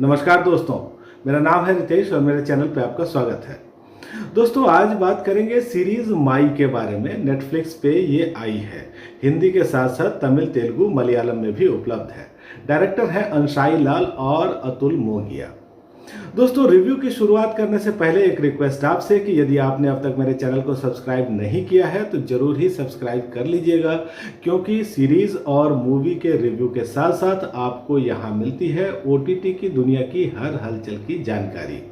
नमस्कार दोस्तों, मेरा नाम है रितेश और मेरे चैनल पे आपका स्वागत है। दोस्तों, आज बात करेंगे सीरीज माई के बारे में। नेटफ्लिक्स पे ये आई है। हिंदी के साथ साथ तमिल, तेलुगु, मलयालम में भी उपलब्ध है। डायरेक्टर हैं अंशाई लाल और अतुल मोगिया। दोस्तों, रिव्यू की शुरुआत करने से पहले एक रिक्वेस्ट आपसे कि यदि आपने अब तक मेरे चैनल को सब्सक्राइब नहीं किया है तो जरूर ही सब्सक्राइब कर लीजिएगा, क्योंकि सीरीज और मूवी के रिव्यू के साथ साथ आपको यहाँ मिलती है ओटीटी की दुनिया की हर हलचल की जानकारी।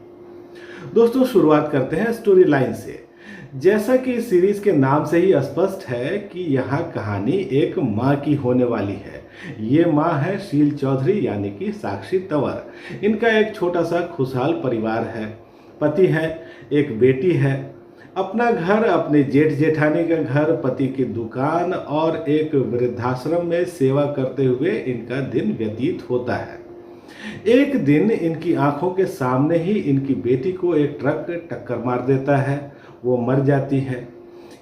दोस्तों, शुरुआत करते हैं स्टोरी लाइन से। जैसा कि इस सीरीज के नाम से ही स्पष्ट है कि यहाँ कहानी एक माँ की होने वाली है। ये माँ है शील चौधरी यानी कि साक्षी तंवर। इनका एक छोटा सा खुशहाल परिवार है। पति है, एक बेटी है, अपना घर, अपने जेठ जेठानी का घर, पति की दुकान और एक वृद्धाश्रम में सेवा करते हुए इनका दिन व्यतीत होता है। एक दिन इनकी आंखों के सामने ही इनकी बेटी को एक ट्रक टक्कर मार देता है। वो मर जाती है।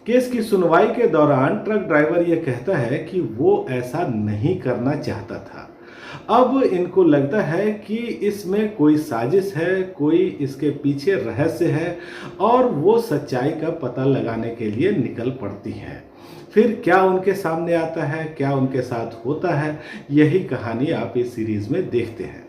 केस की सुनवाई के दौरान ट्रक ड्राइवर ये कहता है कि वो ऐसा नहीं करना चाहता था। अब इनको लगता है कि इसमें कोई साजिश है, कोई इसके पीछे रहस्य है और वो सच्चाई का पता लगाने के लिए निकल पड़ती हैं। फिर क्या उनके सामने आता है, क्या उनके साथ होता है, यही कहानी आप इस सीरीज में देखते हैं।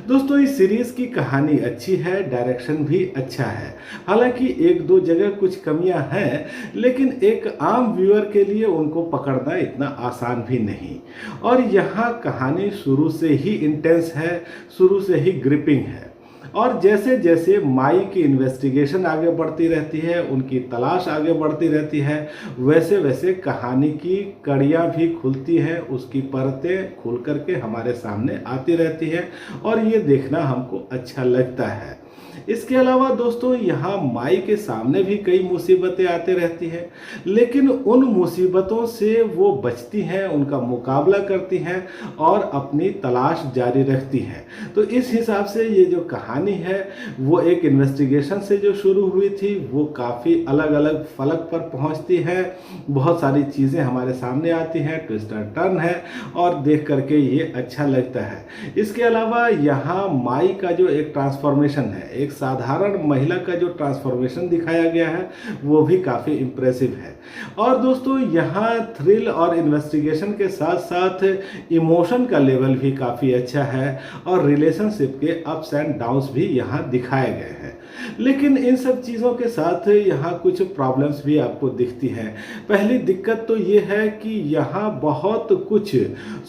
दोस्तों, इस सीरीज की कहानी अच्छी है, डायरेक्शन भी अच्छा है। हालांकि एक दो जगह कुछ कमियां हैं, लेकिन एक आम व्यूअर के लिए उनको पकड़ना इतना आसान भी नहीं। और यहाँ कहानी शुरू से ही इंटेंस है, शुरू से ही ग्रिपिंग है। और जैसे जैसे माई की इन्वेस्टिगेशन आगे बढ़ती रहती है, उनकी तलाश आगे बढ़ती रहती है, वैसे वैसे कहानी की कड़ियाँ भी खुलती हैं, उसकी परतें खुल करके हमारे सामने आती रहती है और ये देखना हमको अच्छा लगता है। इसके अलावा दोस्तों, यहाँ माई के सामने भी कई मुसीबतें आती रहती हैं, लेकिन उन मुसीबतों से वो बचती हैं, उनका मुकाबला करती हैं और अपनी तलाश जारी रखती हैं। तो इस हिसाब से ये जो कहानी है वो एक इन्वेस्टिगेशन से जो शुरू हुई थी वो काफ़ी अलग अलग फलक पर पहुँचती है। बहुत सारी चीज़ें हमारे सामने आती हैं, ट्विस्ट और टर्न है और देख करके ये अच्छा लगता है। इसके अलावा यहाँ माई का जो एक ट्रांसफॉर्मेशन है, एक साधारण महिला का जो ट्रांसफॉर्मेशन दिखाया गया है वो भी काफ़ी इम्प्रेसिव है। और दोस्तों, यहाँ थ्रिल और इन्वेस्टिगेशन के साथ साथ इमोशन का लेवल भी काफ़ी अच्छा है और रिलेशनशिप के अप्स एंड डाउन्स भी यहाँ दिखाए गए हैं। लेकिन इन सब चीज़ों के साथ यहाँ कुछ प्रॉब्लम्स भी आपको दिखती हैं। पहली दिक्कत तो ये है कि यहाँ बहुत कुछ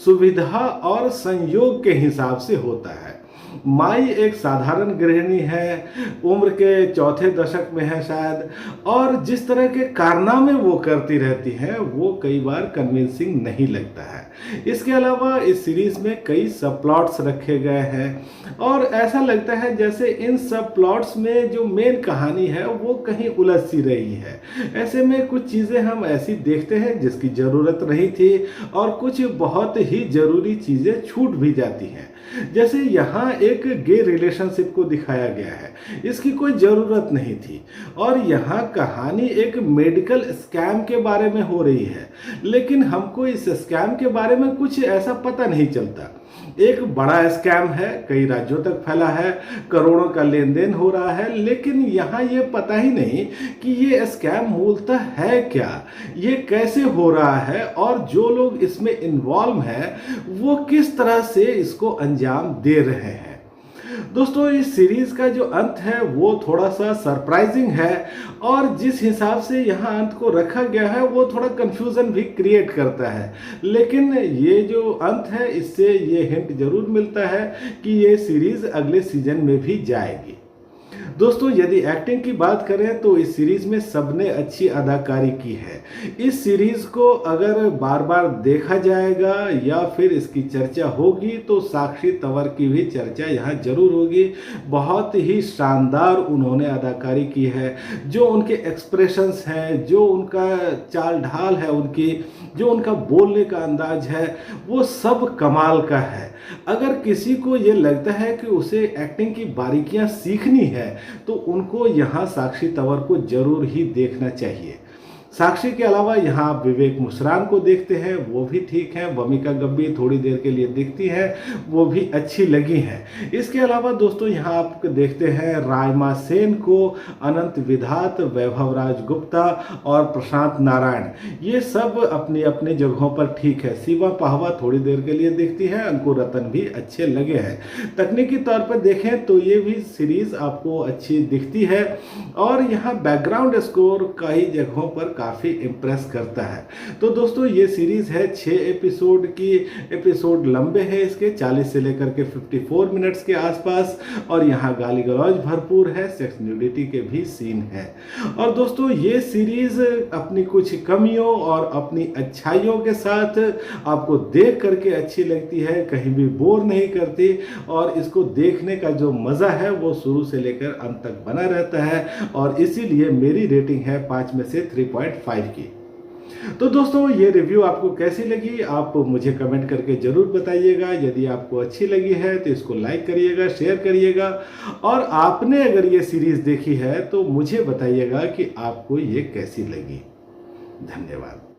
सुविधा और संयोग के हिसाब से होता है। माई एक साधारण गृहिणी है, उम्र के चौथे दशक में है शायद, और जिस तरह के कारनामे वो करती रहती है वो कई बार कन्विंसिंग नहीं लगता है। इसके अलावा इस सीरीज में कई सब प्लॉट्स रखे गए हैं और ऐसा लगता है जैसे इन सब प्लॉट्स में जो मेन कहानी है वो कहीं उलझ सी रही है। ऐसे में कुछ चीज़ें हम ऐसी देखते हैं जिसकी ज़रूरत नहीं थी और कुछ बहुत ही ज़रूरी चीज़ें छूट भी जाती हैं। जैसे यहाँ एक गे रिलेशनशिप को दिखाया गया है, इसकी कोई ज़रूरत नहीं थी। और यहाँ कहानी एक मेडिकल स्कैम के बारे में हो रही है, लेकिन हमको इस स्कैम के बारे में कुछ ऐसा पता नहीं चलता। एक बड़ा स्कैम है, कई राज्यों तक फैला है, करोड़ों का लेन देन हो रहा है, लेकिन यहाँ ये पता ही नहीं कि ये स्कैम मूलतः है क्या, ये कैसे हो रहा है और जो लोग इसमें इन्वॉल्व हैं वो किस तरह से इसको अंजाम दे रहे हैं। दोस्तों, इस सीरीज का जो अंत है वो थोड़ा सा सरप्राइजिंग है और जिस हिसाब से यहाँ अंत को रखा गया है वो थोड़ा कंफ्यूजन भी क्रिएट करता है। लेकिन ये जो अंत है इससे ये हिंट जरूर मिलता है कि ये सीरीज अगले सीजन में भी जाएगी। दोस्तों, यदि एक्टिंग की बात करें तो इस सीरीज में सबने अच्छी अदाकारी की है। इस सीरीज को अगर बार बार देखा जाएगा या फिर इसकी चर्चा होगी तो साक्षी तंवर की भी चर्चा यहाँ जरूर होगी। बहुत ही शानदार उन्होंने अदाकारी की है। जो उनके एक्सप्रेशंस हैं, जो उनका चाल ढाल है, उनकी जो उनका बोलने का अंदाज है, वो सब कमाल का है। अगर किसी को ये लगता है कि उसे एक्टिंग की बारीकियां सीखनी है तो उनको यहाँ साक्षी तंवर को जरूर ही देखना चाहिए। साक्षी के अलावा यहाँ आप विवेक मुस्रान को देखते हैं, वो भी ठीक है। वमिका गब्बी थोड़ी देर के लिए दिखती है, वो भी अच्छी लगी हैं। इसके अलावा दोस्तों यहाँ आप देखते हैं रायमा सेन को, अनंत विधात, वैभव राज गुप्ता और प्रशांत नारायण, ये सब अपनी अपनी जगहों पर ठीक है। शिवा पाहवा थोड़ी देर के लिए दिखती है, अंकुर रतन भी अच्छे लगे हैं। तकनीकी तौर पर देखें तो ये भी सीरीज आपको अच्छी दिखती है और यहाँ बैकग्राउंड स्कोर कई जगहों पर काफ़ी इम्प्रेस करता है। तो दोस्तों ये सीरीज है 6 एपिसोड की, एपिसोड लंबे हैं इसके 40 से लेकर के 54 मिनट्स के आसपास, और यहाँ गाली गलौज भरपूर है, सेक्स न्यूडिटी के भी सीन है। और दोस्तों ये सीरीज अपनी कुछ कमियों और अपनी अच्छाइयों के साथ आपको देख करके अच्छी लगती है, कहीं भी बोर नहीं करती, और इसको देखने का जो मज़ा है वो शुरू से लेकर अंत तक बना रहता है, और इसीलिए मेरी रेटिंग है 5 में से 3.5 की। तो दोस्तों ये रिव्यू आपको कैसी लगी आप मुझे कमेंट करके ज़रूर बताइएगा। यदि आपको अच्छी लगी है तो इसको लाइक करिएगा, शेयर करिएगा, और आपने अगर ये सीरीज़ देखी है तो मुझे बताइएगा कि आपको ये कैसी लगी। धन्यवाद।